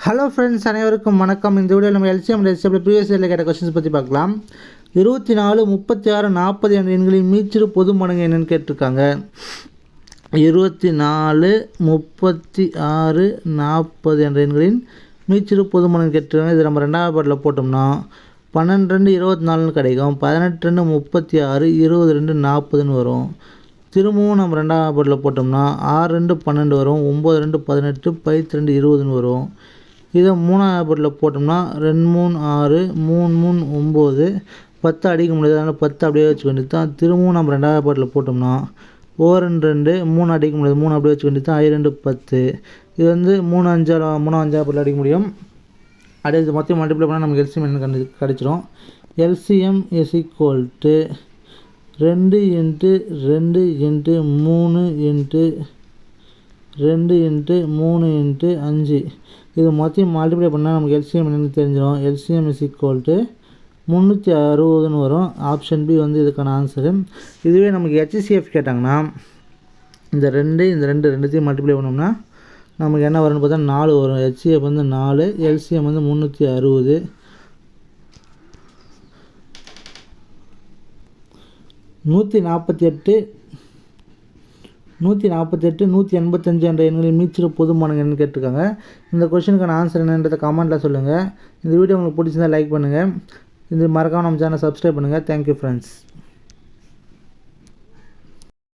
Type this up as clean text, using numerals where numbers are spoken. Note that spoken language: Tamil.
ஹலோ ஃப்ரெண்ட்ஸ், அனைவருக்கும் வணக்கம். இந்த வீடியோவில் நம்ம எல்சிஎம் ரெசிபியில் ப்ரீவியஸ் இயரில் கேட்ட கொஸ்டின்ஸ் பற்றி பார்க்கலாம். 24, 36, 40 என்ற எண்களின் மீச்சிறு பொது மடங்கு என்னென்னு கேட்டிருக்காங்க. 24, 36, 40 என்ற எண்களின் மீச்சிறு பொது மடங்கு கேட்டிருக்காங்க. இது நம்ம ரெண்டாவது பாட்டில் போட்டோம்னா 12, 24 கிடைக்கும். 18, 36, 22, 40 வரும். திரும்பவும் நம்ம ரெண்டாவது பாட்டில் போட்டோம்னா 6, 12 வரும். 9, 18, 12, 20 வரும். இதை மூணாவது பாட்டில் போட்டோம்னா 2, 3, 6, 3, 3, 9, 10 அடிக்க முடியாது. அதனால் 10 அப்படியே வச்சுக்க வேண்டியது தான். திரும்பவும் நம்ம ரெண்டாவது பாட்டில் போட்டோம்னா 2, 2, 3 அடிக்க முடியாது. 3 அப்படியே வச்சுக்க வேண்டியது தான். 2, 10. இது வந்து 3, 5 பாட்டில் அடிக்க முடியும். அடுத்து மொத்தம் மல்டிப்ளை பண்ணால் நமக்கு எல்சிஎம் என்ன கிடச்சிரும். LCM is equal to 2 × 2 × 3 × 2 × 3 × 5. இது மொத்தம் மல்டிப்ளை பண்ணால் நமக்கு எல்சிஎம் என்னென்னு தெரிஞ்சிடும். எல்சிஎம் இஸ் ஈக்குவல் டு 360 வரும். ஆப்ஷன் பி வந்து இதுக்கான ஆன்சரு. இதுவே நமக்கு ஹெச்சிஎஃப் கேட்டாங்கன்னா இந்த ரெண்டுத்தையும் மல்டிப்ளை பண்ணோம்னா நமக்கு என்ன வரும்னு பார்த்தா 4 வரும். ஹெச்சிஎஃப் வந்து 4, எல்சிஎம் வந்து 360. 148, 185 என்ற எண்களின் மீச்சிறு பொது மடங்கு என்னன்னு கேட்டிருக்காங்க. இந்த கொஸ்டினுக்கான ஆன்சர் என்னன்றதை கமெண்ட்டில் சொல்லுங்கள். இந்த வீடியோ உங்களுக்கு பிடிச்சிருந்தால் லைக் பண்ணுங்கள். இது மறக்காமல் நம்ம சேனலை சப்ஸ்கிரைப் பண்ணுங்கள். Thank you friends.